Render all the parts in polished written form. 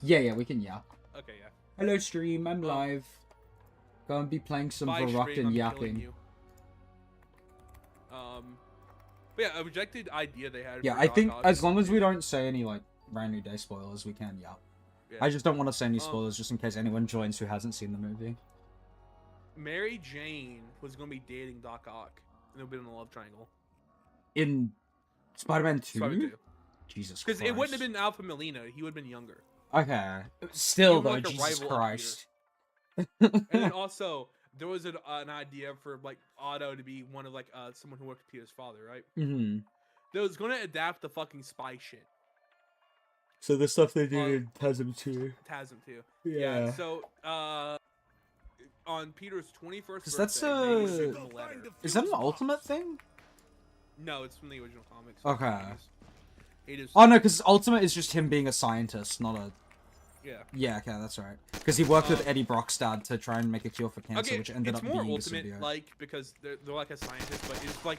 Yeah, we can yap. Okay, yeah. Hello, stream. I'm live. Gonna be playing some VERRUCKT and yapping. But yeah, a rejected idea they had. Yeah, I think as long as we don't say any like brand new day spoilers, we can yap. Yeah. I just don't want to say any spoilers just in case anyone joins who hasn't seen the movie. Mary Jane was gonna be dating Doc Ock, and they'll be in a love triangle. In Spider-Man 2? Spider-Man 2. Jesus Christ. Because it wouldn't have been Alpha Molina. He would have been younger. Okay. Still, though, like Jesus Christ. And then also, there was an idea for, like, Otto to be one of, like, someone who worked with Peter's father, right? Mm-hmm. They was going to adapt the fucking spy shit. So the stuff they did in TASM 2. TASM 2. Yeah. So, on Peter's 21st birthday, that's is that an Ultimate thing? No, it's from the original comics. Okay. Oh no, because Ultimate is just him being a scientist, not a... Yeah. Yeah, okay, that's right. Because he worked with Eddie Brockstad to try and make a cure for cancer, which ended up being a symbiote. It's more Ultimate, like, because they're like a scientist, but it's like,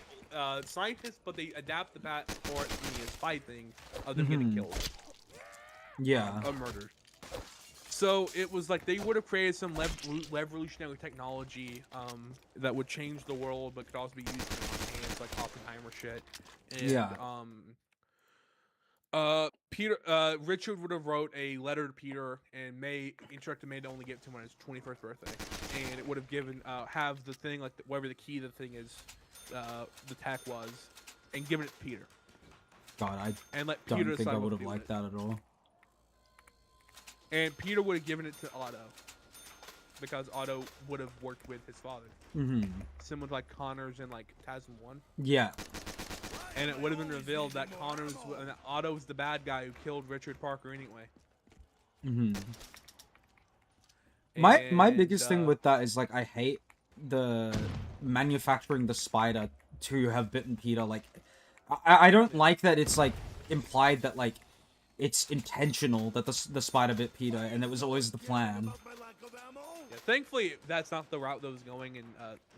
scientists, but they adapt the bat for it to be a spy thing of them getting killed. Yeah. Or murdered. So, it was like, they would have created some revolutionary technology, that would change the world, but could also be used in hands, like Oppenheimer shit. And, yeah. Richard would have wrote a letter to Peter and instructed May to only give it to him on his 21st birthday, and it would have given have the thing like whatever the key to the thing is, the tech was, and given it to Peter. God, I don't think I would have liked that at all. And Peter would have given it to Otto, because Otto would have worked with his father. Similar to like Connors and like TASM 1. Yeah. And it would have been revealed that Otto's the bad guy who killed Richard Parker anyway. My biggest thing with that is like I hate the manufacturing the spider to have bitten Peter. Like I don't like that it's like implied that like it's intentional that the spider bit Peter and it was always the plan. Yeah, thankfully that's not the route that was going in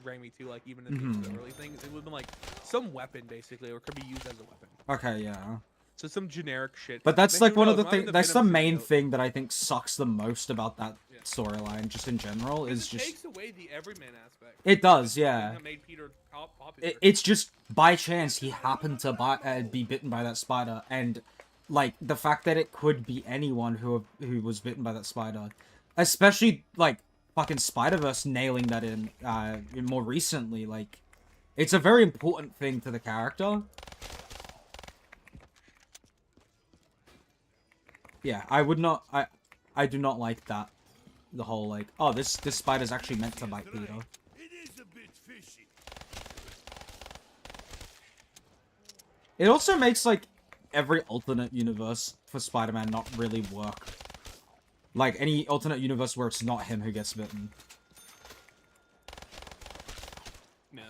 Raimi 2, like even in the early things. It would have been like some weapon basically, or could be used as a weapon. Okay, yeah. So some generic shit. But that's like one of the things, that's the main thing that I think sucks the most about that storyline, just in general, is just... It takes away the everyman aspect. It does, yeah. That made Peter popular. It's just by chance he happened to be bitten by that spider, and like the fact that it could be anyone who was bitten by that spider, especially like fucking Spider-Verse nailing that in more recently, like it's a very important thing to the character. Yeah, I do not like that. The whole like, oh, this spider's actually meant to bite Peter. It also makes like every alternate universe for Spider-Man not really work. Like any alternate universe where it's not him who gets bitten. Yeah.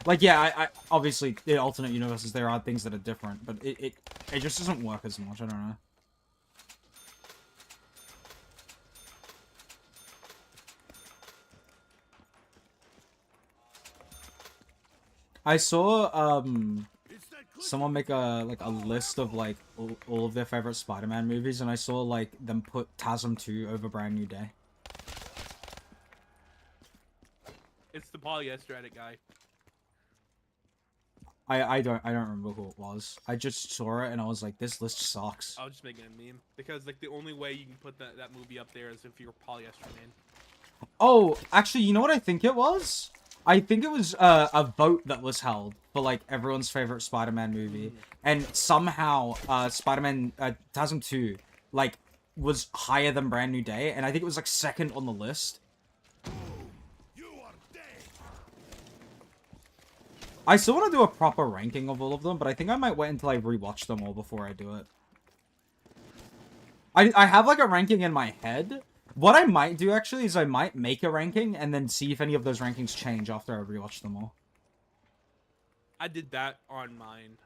Like yeah, I obviously in alternate universes there are things that are different, but it just doesn't work as much. I don't know. I saw someone make a list of like all of their favorite Spider-Man movies, and I saw like them put TASM 2 over Brand New Day. It's the polyester edit guy. I don't remember who it was. I just saw it and I was like, this list sucks. I was just making a meme because like the only way you can put that movie up there is if you're polyester man. Oh, actually, you know what I think it was? I think it was a vote that was held for like everyone's favorite Spider-Man movie, and somehow Spider-Man TASM 2 like was higher than Brand New Day, and I think it was like second on the list. I still want to do a proper ranking of all of them, but I think I might wait until I rewatch them all before I do it. I have like a ranking in my head. What I might do, actually, is I might make a ranking and then see if any of those rankings change after I rewatch them all. I did that on mine.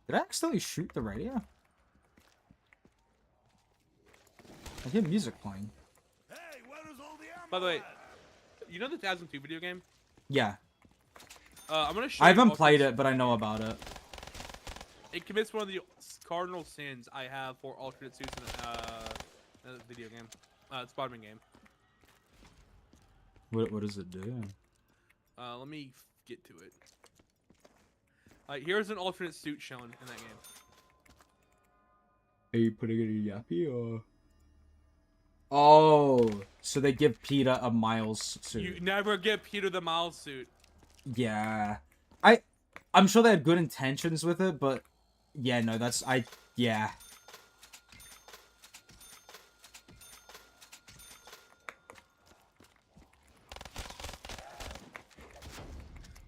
Did I accidentally shoot the radio? I hear music playing. By the way, you know the TASM 2 video game? Yeah. I'm gonna show I haven't played it, but I know about it. It commits one of the cardinal sins I have for alternate suits in a video game. Spider-Man game. What does it do? Let me get to it. Here's an alternate suit shown in that game. Are you putting it in Yappy or? Oh, so they give Peter a Miles suit. You never get Peter the Miles suit. Yeah, I'm sure they had good intentions with it, but yeah, no, yeah.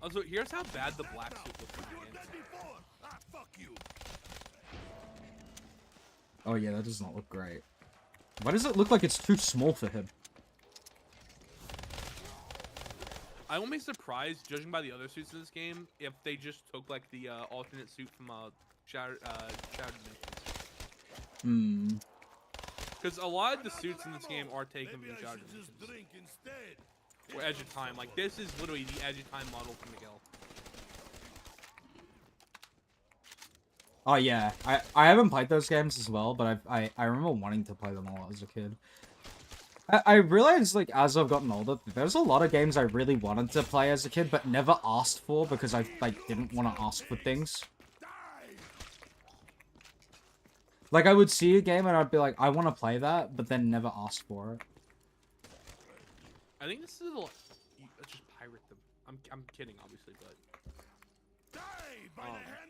Also, here's how bad the black suit looks in the game. Oh yeah, that does not look great. Why does it look like it's too small for him? I won't be surprised, judging by the other suits in this game, if they just took like the alternate suit from Shattered Dimensions. Because a lot of the suits in this game are taken from Shattered Dimensions. Or Edge of Time. Like, this is literally the Edge of Time model from Miguel. Oh yeah, I haven't played those games as well, but I remember wanting to play them a lot as a kid. I realized, like, as I've gotten older, there's a lot of games I really wanted to play as a kid, but never asked for because I, like, didn't want to ask for things. Like, I would see a game and I'd be like, I want to play that, but then never ask for it. I think this is a lot. Let's just pirate them. I'm kidding, obviously, but.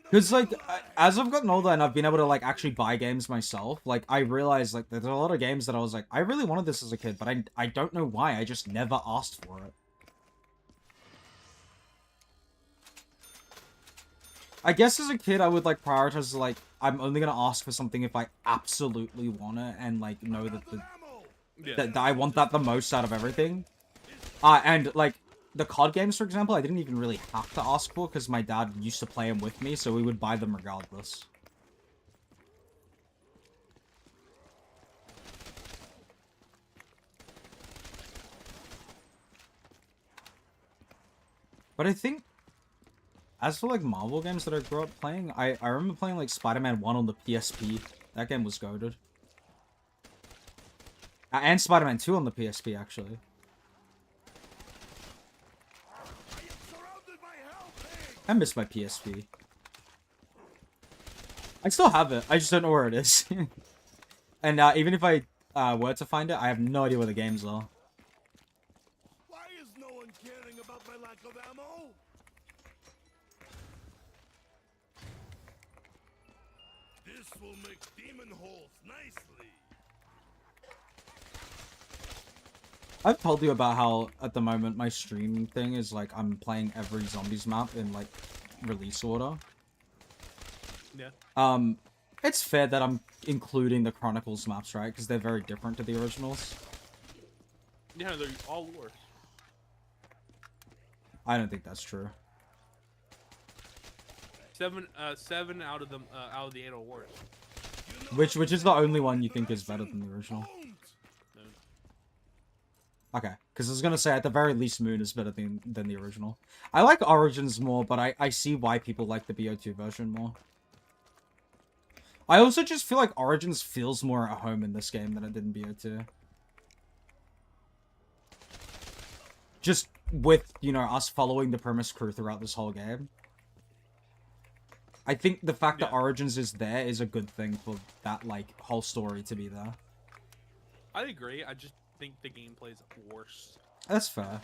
Because, like, as I've gotten older and I've been able to, like, actually buy games myself, like, I realized, like, there's a lot of games that I was like, I really wanted this as a kid, but I don't know why. I just never asked for it. I guess as a kid, I would, like, prioritize, like, I'm only gonna ask for something if I absolutely want it and, like, know that that I want that the most out of everything. And, like, the COD games, for example, I didn't even really have to ask for because my dad used to play them with me, so we would buy them regardless. But I think, as for, like, Marvel games that I grew up playing, I remember playing, like, Spider-Man 1 on the PSP. That game was goated. And Spider-Man 2 on the PSP, actually. I miss my PSP. I still have it. I just don't know where it is. And even if I were to find it, I have no idea where the games are. Why is no one caring about my lack of ammo? This will make demon holes nicely. I've told you about how, at the moment, my streaming thing is, like, I'm playing every Zombies map in, like, release order. Yeah. It's fair that I'm including the Chronicles maps, right? Because they're very different to the originals. Yeah, they're all worse. I don't think that's true. 7 out of them out of the 8 are worse. Which is the only one you think is better than the original? Okay, because I was gonna say, at the very least, Moon is better than the original. I like Origins more, but I see why people like the BO2 version more. I also just feel like Origins feels more at home in this game than it did in BO2. Just with, you know, us following the premise crew throughout this whole game. I think the fact that Origins is there is a good thing for that, like, whole story to be there. I agree. I just think the gameplay is worse. That's fair.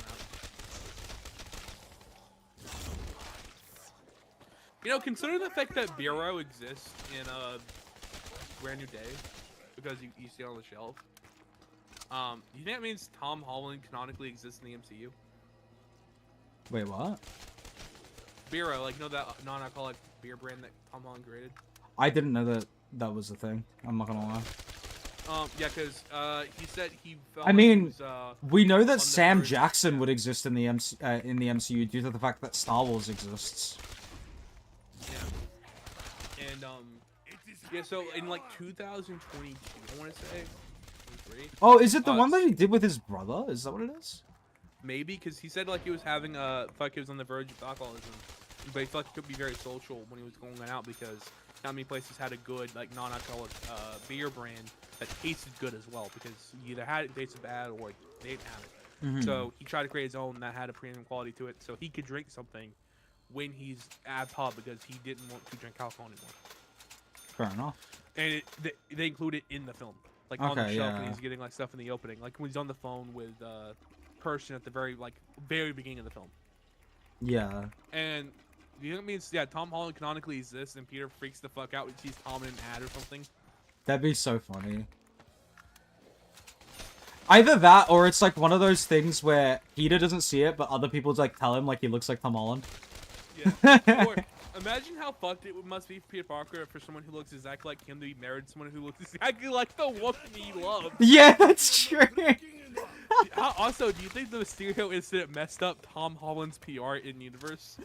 You know, considering the fact that Bureau exists in Brand New Day, because you see it on the shelf, you think that means Tom Holland canonically exists in the MCU? Wait, what? Bureau, like, you know that non-alcoholic beer brand that Tom Holland created? I didn't know that that was a thing. I'm not gonna lie. Yeah, because he said he felt I like mean, he was, we know that Sam verge- Jackson would exist in the MCU due to the fact that Star Wars exists. Yeah. And, yeah, so in, like, 2022, I want to say, 23? Oh, is it the one that he did with his brother? Is that what it is? Maybe, because he said, like, he was having, like, he was on the verge of alcoholism. But he felt like he could be very social when he was going out because not many places had a good like non-alcoholic beer brand that tasted good as well, because you either had it and tasted bad or they didn't have it. Mhm. So he tried to create his own that had a premium quality to it, so he could drink something when he's at a pub because he didn't want to drink alcohol anymore. Fair enough. And they include it in the film, like on the Okay, shelf yeah. when he's getting like stuff in the opening, like when he's on the phone with person at the very beginning of the film. Yeah. And you know what I mean? Yeah, Tom Holland canonically exists, and Peter freaks the fuck out when he sees Tom in an ad or something. That'd be so funny. Either that, or it's like one of those things where Peter doesn't see it, but other people like tell him like he looks like Tom Holland. Yeah. Or imagine how fucked it must be for Peter Parker for someone who looks exactly like him to be married to someone who looks exactly like the woman he loves. Yeah, that's true. Also, do you think the Mysterio incident messed up Tom Holland's PR in universe?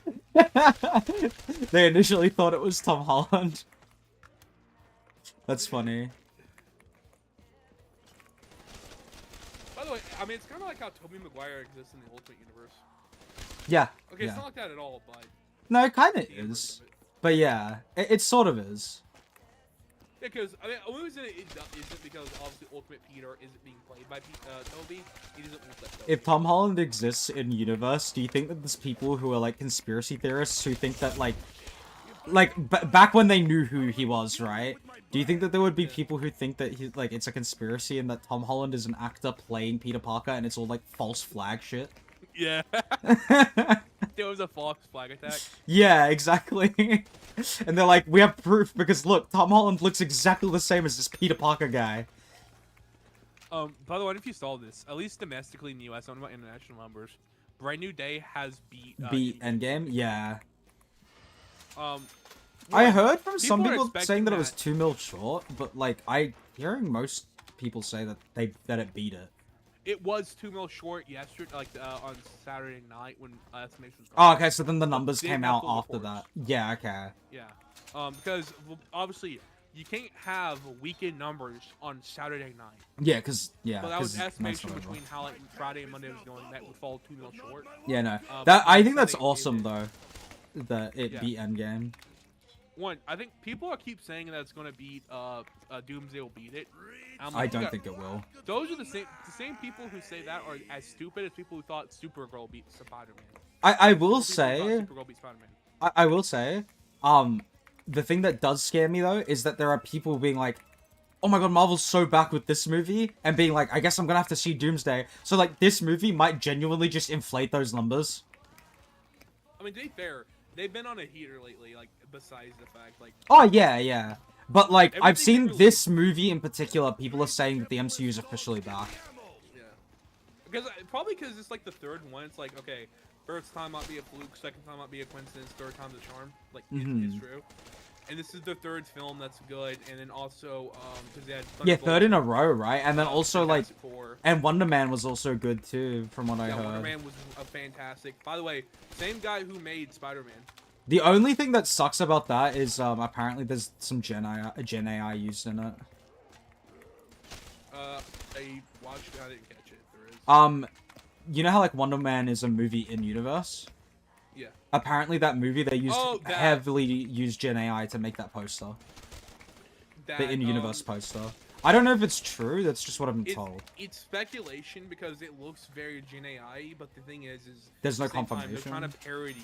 They initially thought it was Tom Holland. That's funny. By the way, I mean, it's kind of like how Tobey Maguire exists in the Ultimate Universe. Yeah. Okay, yeah. it's not like that at all, but... No, it kind of the inverse is. of it. But yeah, it sort of is. Yeah, because, I mean, the only reason it isn't because obviously Ultimate Peter isn't being played by Tobey. He doesn't look like Tobey. If Tom Holland exists in universe, do you think that there's people who are like conspiracy theorists who think that like back when they knew who he was, right? Do you think that there would be people who think that he like it's a conspiracy and that Tom Holland is an actor playing Peter Parker and it's all like false flag shit? Yeah. There was a false flag attack. Yeah, exactly. And they're like, we have proof because look, Tom Holland looks exactly the same as this Peter Parker guy. By the way, if you saw this, at least domestically in the US, I don't know about international numbers, Brand New Day has beat Endgame? Yeah. Um, I heard from some are people expecting saying that it was 2 mil short, but like hearing most people say that it beat it. It was 2 mil short yesterday, like on Saturday night when estimation was. Oh, okay. So then the numbers They came have out the after reports. that. Yeah. Okay. Yeah. Because obviously you can't have weekend numbers on Saturday night. Yeah, because So that was 'cause estimation most of between how like Friday and Monday was going. That would fall 2 mil short. Yeah, no. but That I then think that's Sunday awesome gave though. That it Yeah. beat Endgame. One, I think people keep saying that it's gonna beat Doomsday will beat it. I'm I like, don't yeah, think it will. Those are the same people who say that are as stupid as people who thought Supergirl beat Spider-Man. I will People who thought say Supergirl beat Spider-Man. I will say the thing that does scare me though is that there are people being like, oh my god, Marvel's so back with this movie, and being like, I guess I'm gonna have to see Doomsday. So like this movie might genuinely just inflate those numbers. I mean, to be fair, they've been on a heater lately. Like, besides the fact, like, Oh yeah, yeah. But like I've Everything seen really- this movie in particular, people are saying that the MCU is officially back. yeah, because probably because it's like the third one. It's like, okay, first time might be a fluke, second time might be a coincidence, third time's a charm. Like, it's true. And this is the third film that's good, and then also because they had Yeah, Thunderbolts, third in a row, right? And then also like, Fantastic Four. and Wonder Man was also good too, from what I Yeah, heard. Wonder Man was a fantastic. By the way, same guy who made Spider-Man. The only thing that sucks about that is apparently there's some Gen AI used in it. I watched it. I didn't catch it. There is. You know how like Wonder Man is a movie in universe? Yeah. Apparently that movie they used Oh, that- heavily used Gen AI to make that poster, That, the in-universe poster. I don't know if it's true. That's just what I've been told. It's speculation because it looks very Gen AI, but the thing is There's no at the same time, confirmation. they're trying to parody,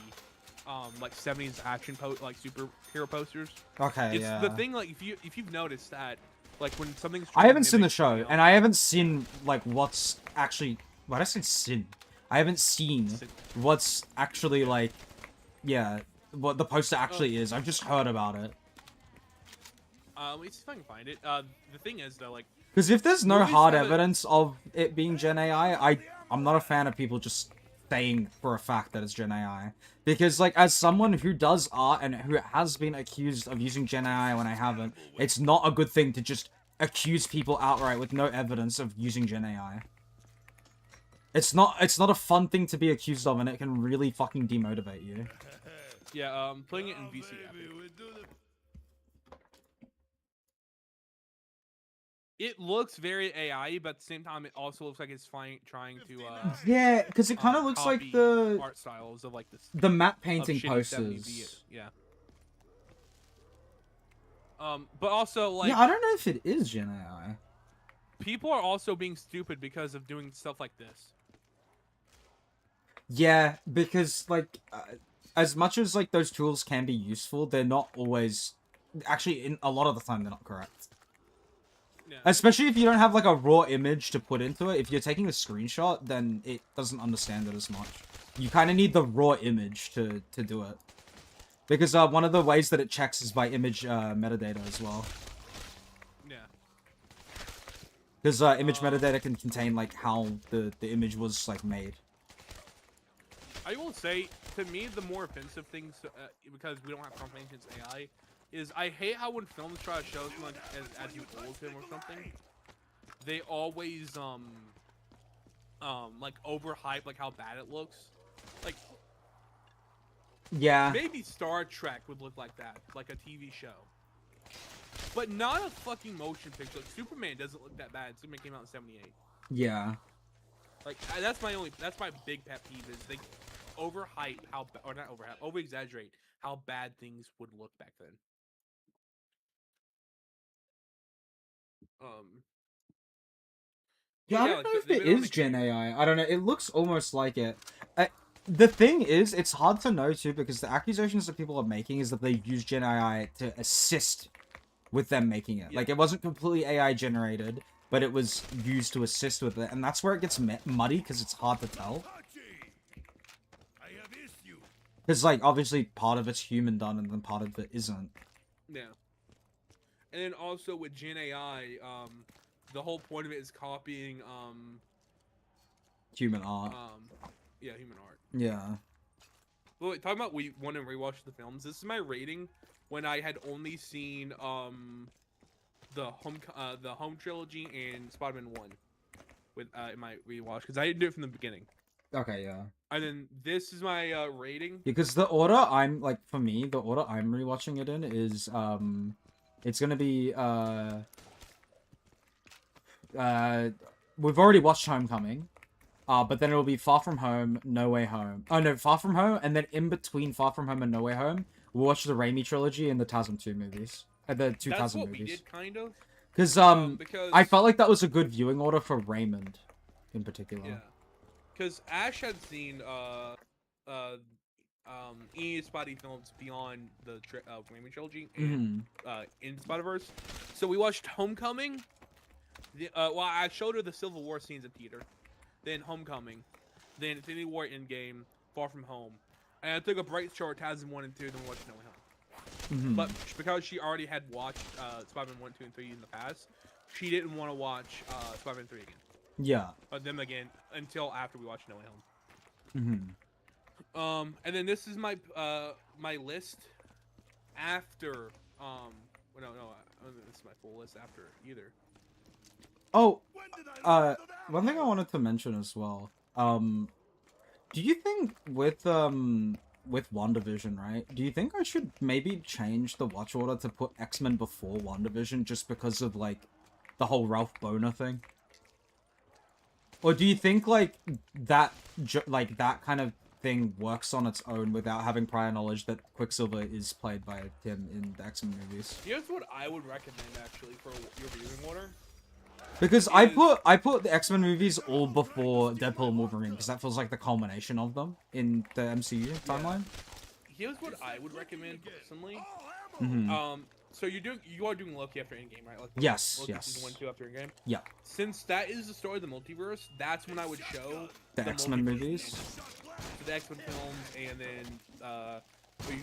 like 70s action like superhero posters. Okay, It's yeah. the thing, like if you've noticed that, like when something's. I haven't seen the mimic show, something and else- I haven't seen like what's actually. Why did I say sin? I haven't seen Sin. what's actually like, yeah, what the poster actually is. I've just heard about it. Let's see if I can find it. The thing is though, like. Because if there's no Movies hard have a- evidence of it being Gen AI, I'm not a fan of people just saying for a fact that it's Gen AI. Because, like, as someone who does art and who has been accused of using Gen AI when I haven't, it's not a good thing to just accuse people outright with no evidence of using Gen AI. It's not a fun thing to be accused of, and it can really fucking demotivate you. Yeah, putting it in VC. It looks very AI, but at the same time, it also looks like it's trying to. Yeah, because it kind of looks like copy the art styles of like this. the matte Of painting shitty 70s posters. Yeah. But also like Yeah, I don't know if it is Gen AI. people are also being stupid because of doing stuff like this. Yeah, because like as much as like those tools can be useful, they're not always actually in a lot of the time they're not correct. Yeah. Especially if you don't have like a raw image to put into it. If you're taking a screenshot, then it doesn't understand it as much. You kind of need the raw image to do it. Because one of the ways that it checks is by image metadata as well. Yeah. Because image metadata can contain like how the image was like made. I will say, to me, the more offensive things, because we don't have confirmation it's AI, is I hate how when films try to show someone as you old him or something, they always like overhype like how bad it looks. Like Yeah. maybe Star Trek would look like that, like a TV show. But not a fucking motion picture. Like, Superman doesn't look that bad. Superman came out in '78. Yeah. Like that's my big pet peeve is they overhype how or not overhype, over exaggerate how bad things would look back then. Yeah, But I yeah, don't like know if they've it been on is a Gen kick. AI. I don't know. It looks almost like it. The thing is, it's hard to know too because the accusations that people are making is that they use Gen AI to assist with them making it. Yeah. Like, it wasn't completely AI generated, but it was used to assist with it. And that's where it gets muddy because it's hard to tell. I have issue. Because, like, obviously part of it's human done and then part of it isn't. Yeah. And then also with Gen AI, the whole point of it is copying Human art. yeah, human art. Yeah. Well, wait, talking about we want to rewatch the films. This is my rating when I had only seen the home trilogy and Spider-Man 1 with in my rewatch because I didn't do it from the beginning. Okay, yeah. And then this is my rating. Because the order I'm, like, for me, the order I'm rewatching it in is, it's gonna be, we've already watched Homecoming. But then it'll be Far From Home, No Way Home. Oh, no, Far From Home, and then in between Far From Home and No Way Home, we'll watch the Raimi trilogy and the TASM 2 movies. The 2000 That's what movies. we did, kind of. Because, Because I felt like that was a good viewing order for Raymond, in particular. yeah, because Ash had seen any Spidey films beyond the Raimi trilogy and in Spider-Verse. So we watched Homecoming. Well, I showed her the Civil War scenes of Peter, then Homecoming, then Infinity War Endgame, Far From Home, and I took a break to show her TASM 1 and 2, then we watched No Way Home. But because she already had watched Spider-Man 1, 2, and 3 in the past, she didn't want to watch Spider-Man 3 again. Yeah. But them again until after we watched No Way Home. And then this is my my list after no, this is my full list after either. Oh, When did I lose the one thing I valor? wanted to mention as well. Do you think with WandaVision, right? Do you think I should maybe change the watch order to put X-Men before WandaVision just because of, like, the whole Ralph Boner thing? Or do you think, like, that kind of thing works on its own without having prior knowledge that Quicksilver is played by him in the X-Men movies? Here's what I would recommend actually for your viewing order. Because I put the X-Men movies all before Deadpool and Wolverine because that feels like the culmination of them in the MCU timeline. Here's what I would recommend personally. Oh, ammo. So you are doing Loki after Endgame, right? Like Yes, Loki yes. season 1, 2 after Endgame. Yeah. Since that is the story of the multiverse, that's when I would show The X-Men multiverse movies. films. The X-Men films, and then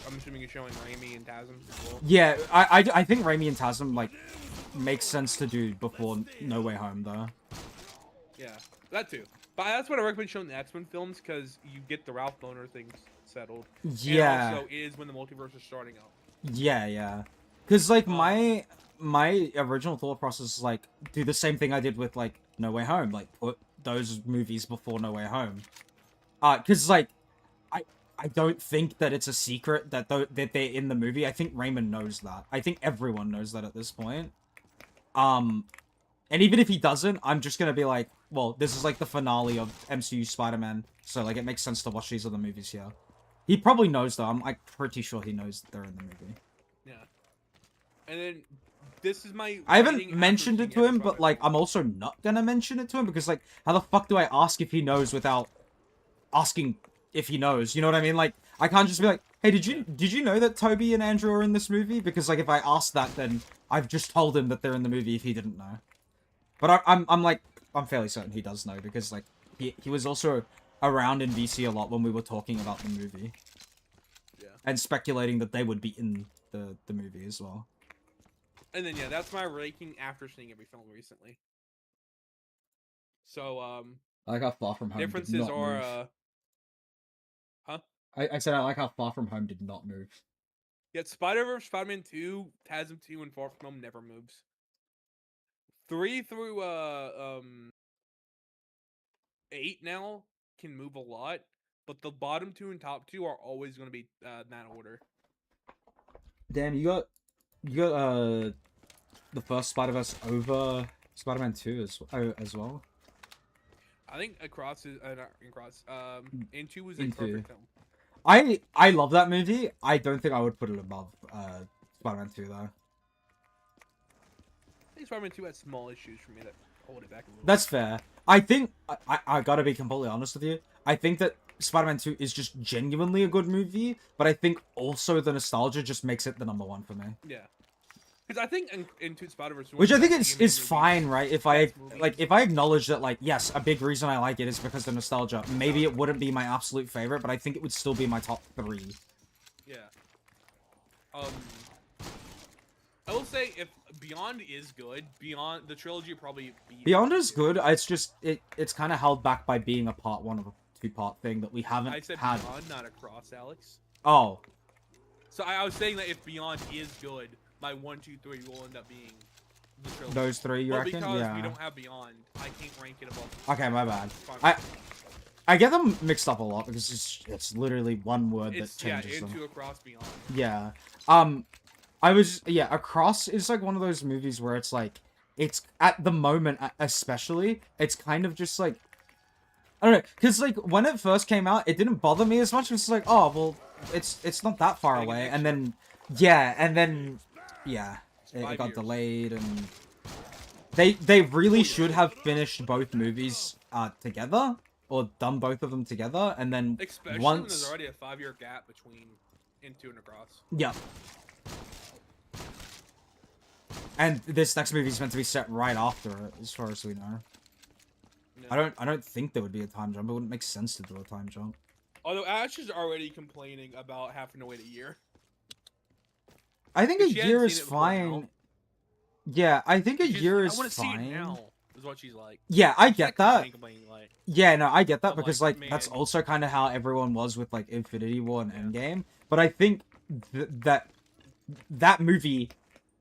I'm assuming you're showing Raimi and TASM as well. Yeah, I think Raimi and TASM, like, makes sense to do before No Way Home, though. Yeah, that too. But that's what I recommend showing the X-Men films because you get the Ralph Boner things settled. Yeah. And also is when the multiverse is starting up. Yeah, yeah. Because, like, my original thought process is, like, do the same thing I did with, like, No Way Home. Like, put those movies before No Way Home. Because, like, I don't think that it's a secret that that they're in the movie. I think Raymond knows that. I think everyone knows that at this point. And even if he doesn't, I'm just gonna be like, well, this is, like, the finale of MCU Spider-Man, so, like, it makes sense to watch these other movies here. He probably knows, though. I'm, like, pretty sure he knows that they're in the movie. Yeah. And then this is my. I haven't rating after mentioned it seeing to him, every but Spider-Man like movie. I'm also not gonna mention it to him because like how the fuck do I ask if he knows without asking if he knows? You know what I mean? Like I can't just be like, hey, did you know that Toby and Andrew are in this movie? Because like if I ask that, then I've just told him that they're in the movie if he didn't know. But I'm fairly certain he does know because like he was also around in VC a lot when we were talking about the movie. Yeah. And speculating that they would be in the movie as well. And then yeah, that's my ranking after seeing every film recently. So I like how Far From Home did differences not are move. huh? I said I like how Far From Home did not move. Yet Spider-Verse, Spider-Man 2, TASM 2, and Far From Home never moves. 3 through 8 now can move a lot, but the bottom 2 and top 2 are always going to be in that order. Damn, you got the first Spider-Verse over Spider-Man 2 as well. I think Across is not Across. Into was a Into. perfect film. I love that movie. I don't think I would put it above Spider-Man 2 though. I think Spider-Man 2 had small issues for me that hold it back a little. That's fair. I think I gotta be completely honest with you. I think that Spider-Man 2 is just genuinely a good movie, but I think also the nostalgia just makes it the #1 for me. Yeah. Because I think Into Spider-Verse, Which I think is fine, right? If I acknowledge that, like, yes, a big reason I like it is because of the nostalgia. Maybe it wouldn't be my absolute favorite, but I think it would still be my top 3. Yeah. I will say if Beyond is good, Beyond the trilogy will probably be Beyond is good. It's just it's kind of held back by being a part 1 of a 2-part thing that we haven't I said had. Beyond, not Across, Alex. Oh. So I was saying that if Beyond is good, my 1, 2, 3 will end up being the trilogy. Those 3, you reckon? Because Yeah. we don't have Beyond, I can't rank it above. Okay, my bad. I get them mixed up a lot because it's literally one word that changes them. Into Across Beyond. Yeah. Across is like one of those movies where it's like, it's at the moment especially, it's kind of just like, I don't know, because like when it first came out, it didn't bother me as much. It's like, oh well, it's not that far away, and then it got delayed, and they really should have finished both movies together, or done both of them together, and then Especially once when there's already a 5-year gap between Into and Across. Yeah. And this next movie is meant to be set right after it, as far as we know. No. I don't think there would be a time jump. It wouldn't make sense to do a time jump. Although Ash is already complaining about having to wait a year. I think a She hadn't year seen is it before fine. now. Yeah, I think a year is I want to see it fine. now. Is what she's like. Yeah, I She's get not that. complaining, like, Yeah, no, I get that I'm because like, like that's man. also kind of how everyone was with like Infinity War and Yeah. Endgame. But I think that movie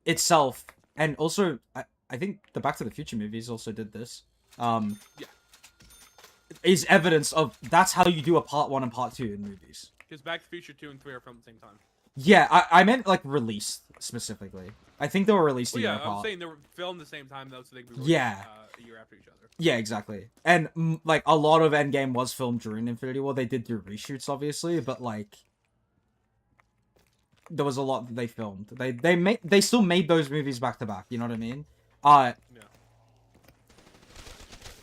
itself, and also I think the Back to the Future movies also did this. Yeah. Is evidence of that's how you do a part 1 and part 2 in movies. Because Back to the Future 2 and 3 are filmed at the same time. Yeah, I meant like released specifically. I think they were released a Well, year yeah, apart. I'm saying they were filmed at the same time though, so they could be Yeah. released, a year after each other. Yeah, exactly. And like a lot of Endgame was filmed during Infinity War. They did do reshoots, obviously, but like there was a lot that they filmed. They still made those movies back to back. You know what I mean? Yeah.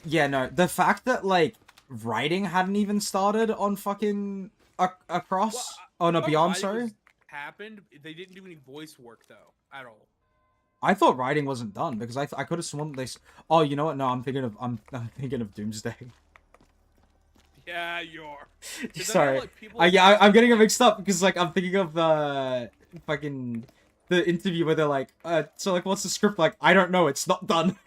Yeah, no. The fact that like writing hadn't even started on fucking Across. Well, No, thought Beyond. writing Sorry. Happened. They didn't do any voice work though at all. I thought writing wasn't done because I could have sworn they. Oh, you know what? No, I'm thinking of Doomsday. Yeah, you are. Sorry. I'm getting it mixed up because like I'm thinking of the fucking the interview where they're like, so like, what's the script like? I don't know. It's not done.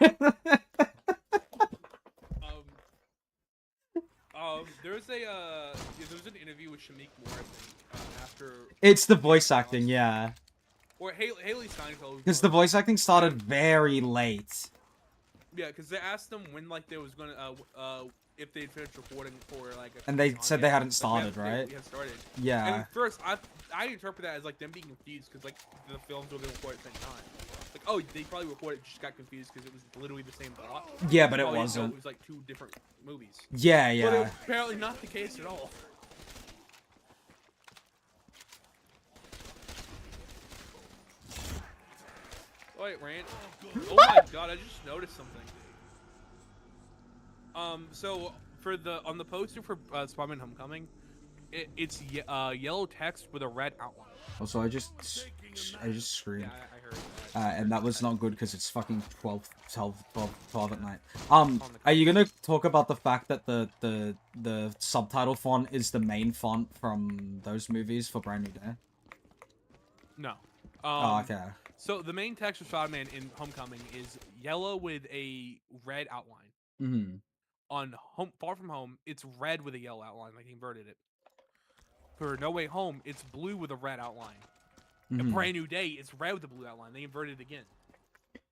There was an interview with Shamik Moore, I think, after. It's the voice acting, yeah. Or Haley Steinfeld. Because the voice acting started very late. Yeah, because they asked them when like they was gonna if they'd finished recording for like. And they said they hadn't started, right? We had started. Yeah. And at first, I interpret that as like them being confused because like the films were being recorded at the same time. Like, oh, they probably recorded, just got confused because it was literally the same plot. Yeah, but it Probably wasn't. It was like 2 different movies. Yeah, yeah. But it was apparently not the case at all. Wait, Rand. Oh my god, I just noticed something. So for on the poster for Spider-Man Homecoming, it's yellow text with a red outline. Also, I just screamed. Yeah, I heard that. And that was not good because it's fucking 12 at night. Are you gonna talk about the fact that the subtitle font is the main font from those movies for Brand New Day? No. Oh, okay. So the main text of Spider-Man in Homecoming is yellow with a red outline. Mm-hmm. On Far From Home, it's red with a yellow outline, like he inverted it. For No Way Home, it's blue with a red outline. A Brand New Day, it's red with a blue outline. They inverted it again.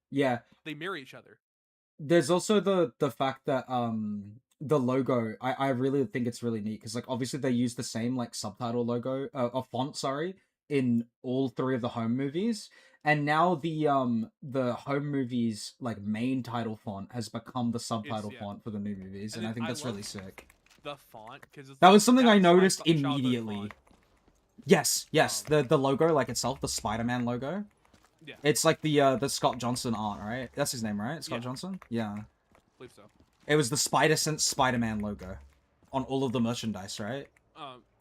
Yeah. They mirror each other. There's also the fact that the logo, I really think it's really neat because like obviously they use the same like subtitle logo a font, sorry, in all three of the Home movies, and now the Home movies like main title font has become the subtitle font for the new movies, and I think that's really sick. The font, because that was something I noticed immediately. Yes, the logo like itself, the Spider-Man logo. Yeah. It's like the Scott Johnson art, right? That's his name, right? Scott Johnson? Yeah. I believe so. It was the Spider-Sense Spider-Man logo on all of the merchandise, right?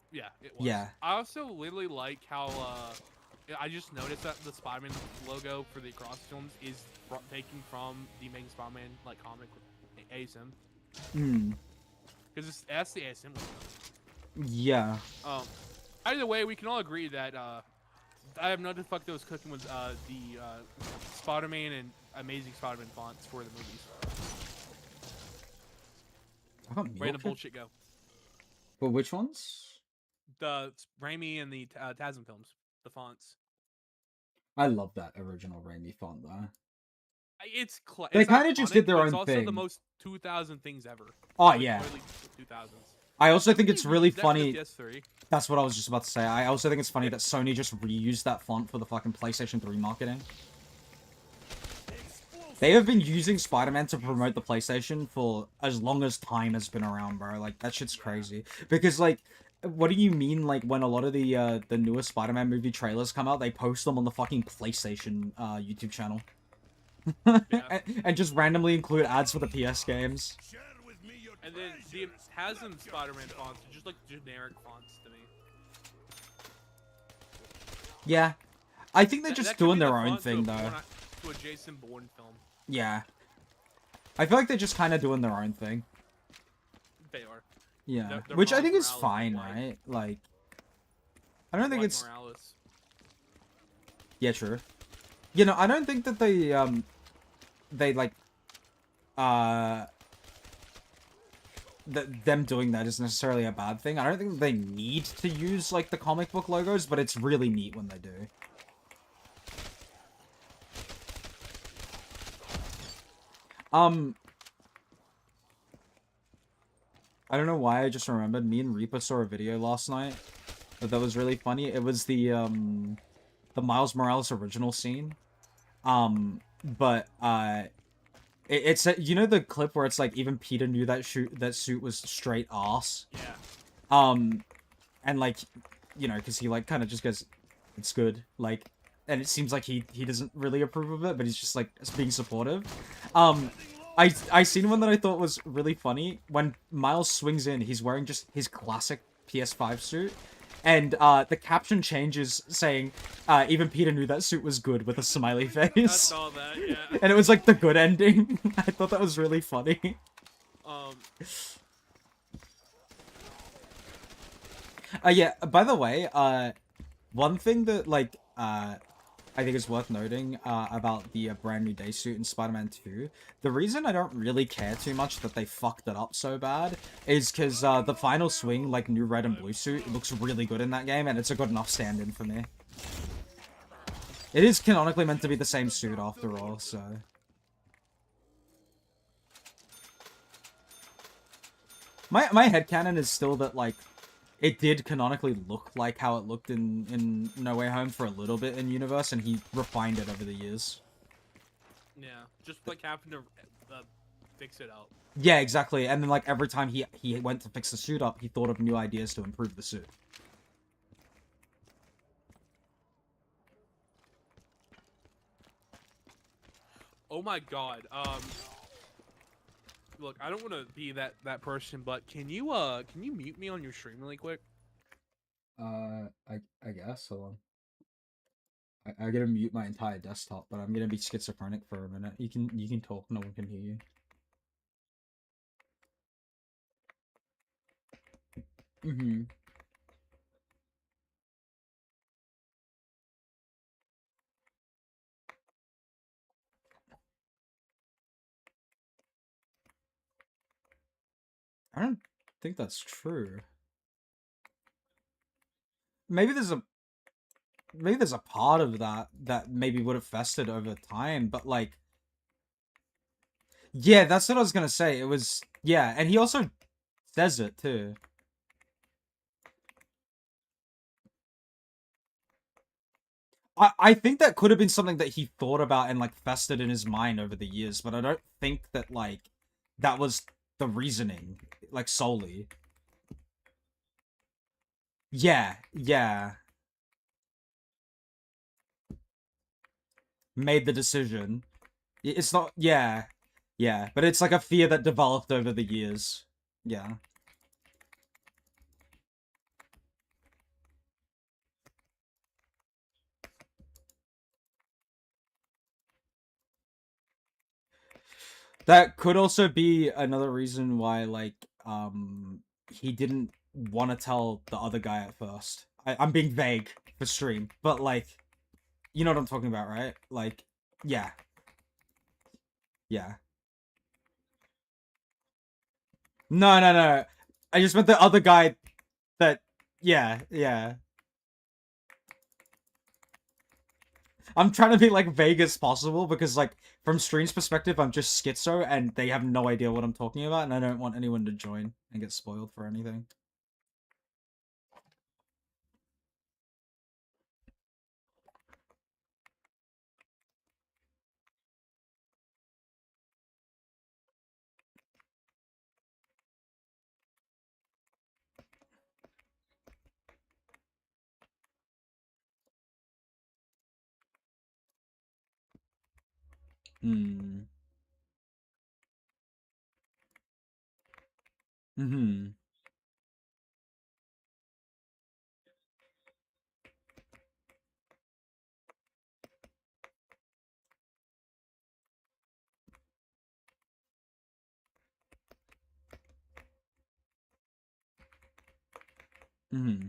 Yeah, it was. Yeah. I also literally like how I just noticed that the Spider-Man logo for the Cross films is taken from the Amazing Spider-Man like comic ASM. Because that's the ASM logo. Yeah. Either way, we can all agree that I have nothing to fuck those cooking with the Spider-Man and Amazing Spider-Man fonts for the movies. Random bullshit go. But which ones? The Raimi and the Tasm films, the fonts. I love that original Raimi font though. It's they kind of just did their own thing. It's also the most 2000 things ever. Oh like, yeah. 2000s. I also think it's really funny. PS3. That's what I was just about to say. I also think it's funny that Sony just reused that font for the fucking PlayStation 3 marketing. They have been using Spider-Man to promote the PlayStation for as long as time has been around, bro. Like, that shit's crazy. Because, like, what do you mean, like, when a lot of the newer Spider-Man movie trailers come out, they post them on the fucking PlayStation YouTube channel? Yeah. and just randomly include ads for the PS games. And then the Tasm Spider-Man fonts are just like generic fonts to me. Yeah. I think they're just doing their own thing, though. To a Jason Bourne film. Yeah. I feel like they're just kind of doing their own thing. They are. Yeah. Which I think is fine, right? Like, I don't think it's... Morales. Yeah, true. You know, I don't think that they like, them doing that is necessarily a bad thing. I don't think they need to use, like, the comic book logos, but it's really neat when they do. I don't know why I just remembered, me and Reaper saw a video last night that was really funny. It was the Miles Morales original scene. It's you know the clip where it's like even Peter knew that suit was straight ass. Yeah. And like, you know, because he like kind of just goes, it's good, like, and it seems like he doesn't really approve of it, but he's just like being supportive. I seen one that I thought was really funny. When Miles swings in, he's wearing just his classic PS5 suit. And the caption changes saying, even Peter knew that suit was good with a smiley face. I saw that, yeah. And it was like the good ending. I thought that was really funny. Yeah, by the way, one thing that, like, I think is worth noting about the Brand New Day suit in Spider-Man 2. The reason I don't really care too much that they fucked it up so bad is because the final swing, like new red and blue suit, it looks really good in that game, and it's a good enough stand-in for me. It is canonically meant to be the same suit after all, so... My headcanon is still that, like, it did canonically look like how it looked in No Way Home for a little bit in Universe, and he refined it over the years. Yeah, just like having to fix it out. Yeah, exactly. And then like every time he went to fix the suit up, he thought of new ideas to improve the suit. Oh my god. Look, I don't want to be that person, but can you mute me on your stream really quick? I guess. Hold on. I gotta mute my entire desktop, but I'm gonna be schizophrenic for a minute. You can talk, no one can hear you. Mm-hmm. I don't think that's true. Maybe there's a part of that maybe would have festered over time, but like, yeah, that's what I was gonna say. It was, yeah, and he also says it too. I think that could have been something that he thought about and like festered in his mind over the years, but I don't think that like that was the reasoning, like solely. Yeah, yeah. Made the decision. It's not, yeah, yeah, but it's like a fear that developed over the years. Yeah. That could also be another reason why, like, he didn't want to tell the other guy at first. I'm being vague for stream, but like, you know what I'm talking about, right? Like, yeah, yeah. No, no, no. I just meant the other guy that, yeah, yeah. I'm trying to be like vague as possible because like from stream's perspective, I'm just schizo and they have no idea what I'm talking about, and I don't want anyone to join and get spoiled for anything. Hmm. Mm-hmm. Mm-hmm.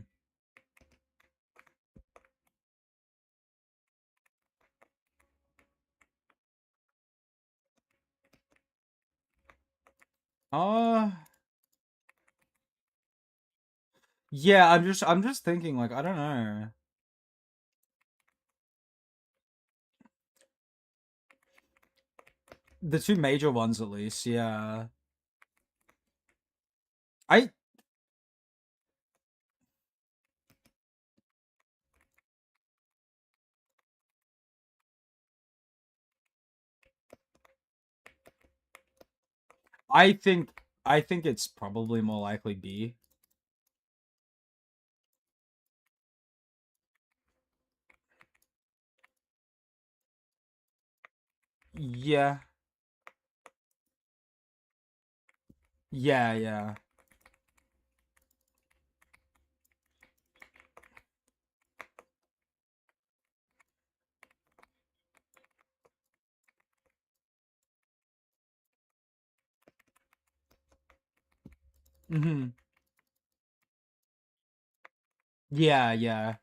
Uh, yeah, I'm just thinking like I don't know. The two major ones at least, yeah. I I think I think it's probably more likely B. Yeah. Yeah, yeah. Mm-hmm. Yeah, yeah.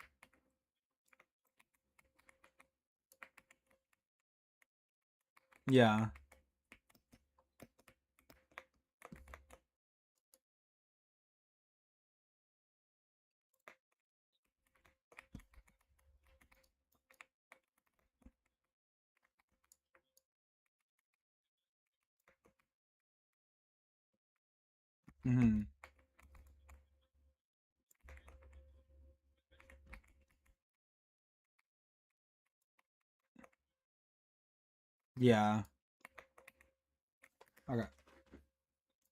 Yeah. Mm-hmm. Yeah. Okay.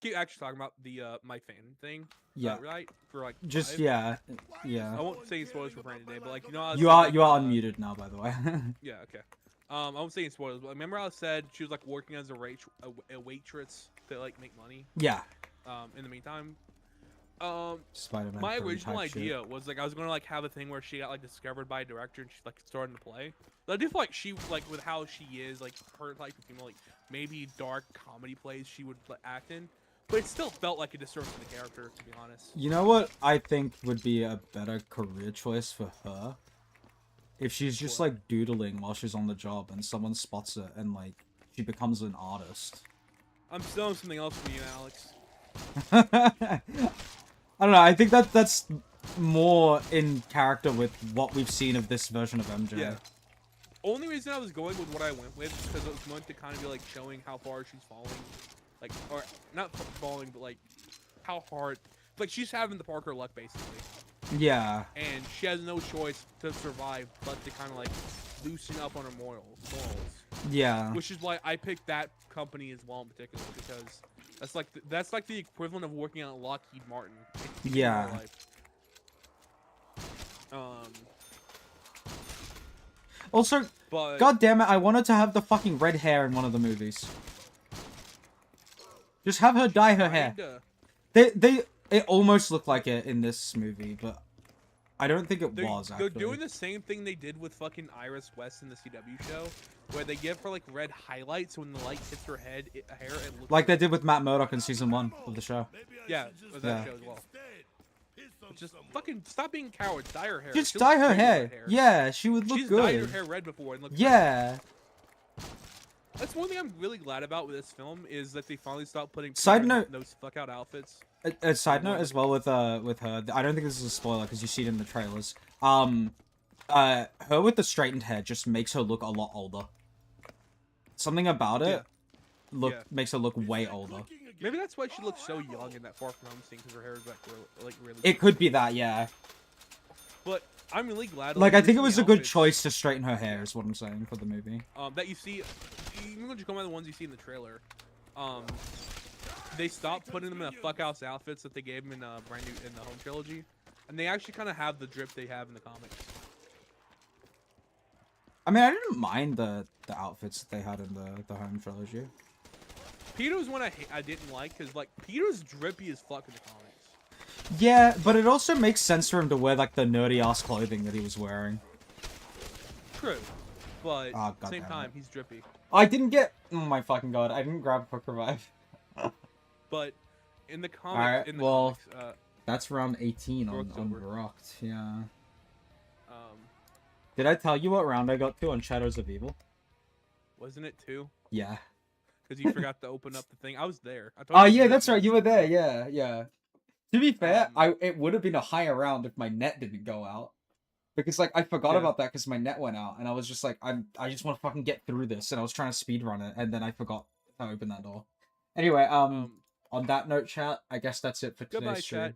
Keep actually talking about the my fan thing. Yeah. Right? For like Just 5. yeah. I Yeah. won't say spoilers for Brandon today, but like you know, I was You saying, are like, you are unmuted now, by the way. Yeah, okay. I won't say any spoilers, but remember how I said she was like working as a waitress to like make money. Yeah. In the meantime, Spider-Man. my 3 original type shit. idea was like I was gonna like have a thing where she got like discovered by a director and she's like starting to play. But I do feel like she like with how she is like her type of female, like maybe dark comedy plays she would like, act in. But it still felt like a disservice to the character, to be honest. You know what I think would be a better career choice for her? If she's just like doodling while she's on the job and someone spots it and like she becomes an artist. I'm still something else from you, Alex. I don't know. I think that's more in character with what we've seen of this version of MJ. Yeah. Only reason I was going with what I went with is because it was meant to kind of be like showing how far she's falling, like or not falling, but like how hard. Like she's having the Parker luck basically. Yeah. And she has no choice to survive but to kind of like loosen up on her morals. Yeah. Which is why I picked that company as well in particular, because that's like the equivalent of working at Lockheed Martin. Yeah. In real life. Also, But god damn it, I wanted to have the fucking red hair in one of the movies. Just have her dye her hair. It almost looked like it in this movie, but I don't think it was, actually. They're doing the same thing they did with fucking Iris West in the CW show, where they give her, like, red highlights, so when the light hits her hair, it looks like they did with Matt Murdock in season 1 of the show. Yeah, with that show as well. Just fucking stop being cowards, dye her hair. Just dye her hair. Yeah, she would look She's good. dyed her hair red before and looked yeah. Great. That's one thing I'm really glad about with this film, is that they finally stopped putting Side note, those fuck out outfits. A side note as well with her. I don't think this is a spoiler because you see it in the trailers. Her with the straightened hair just makes her look a lot older. Something about it makes her look way older. Maybe that's why she looks so young in that Far From Home scene, because her hair is like really. It could be that, yeah. But I'm really glad. Like I think it was a good choice to straighten her hair, is what I'm saying for the movie. That you see, even when you come by the ones you see in the trailer, they stopped putting them in the fuckhouse outfits that they gave them in in the Home trilogy, and they actually kind of have the drip they have in the comics. I mean, I didn't mind the outfits that they had in the Home trilogy. Peter's one I didn't like, because like Peter's drippy as fuck in the comics. Yeah, but it also makes sense for him to wear like the nerdy ass clothing that he was wearing. True, but oh, at the same time, he's drippy. I didn't get. Oh my fucking god! I didn't grab Quick Revive. But in the comics, Alright, that's round 18 on VERRUCKT, yeah. Did I tell you what round I got to on Shadows of Evil? Wasn't it 2? Yeah. Because you forgot to open up the thing. I was there. Oh yeah, that's right. You were there. Yeah, yeah. To be fair, it would have been a higher round if my net didn't go out. Because like I forgot about that because my net went out, and I was just like, I just want to fucking get through this, and I was trying to speedrun it, and then I forgot to open that door. Anyway, on that note, chat, I guess that's it for today's stream.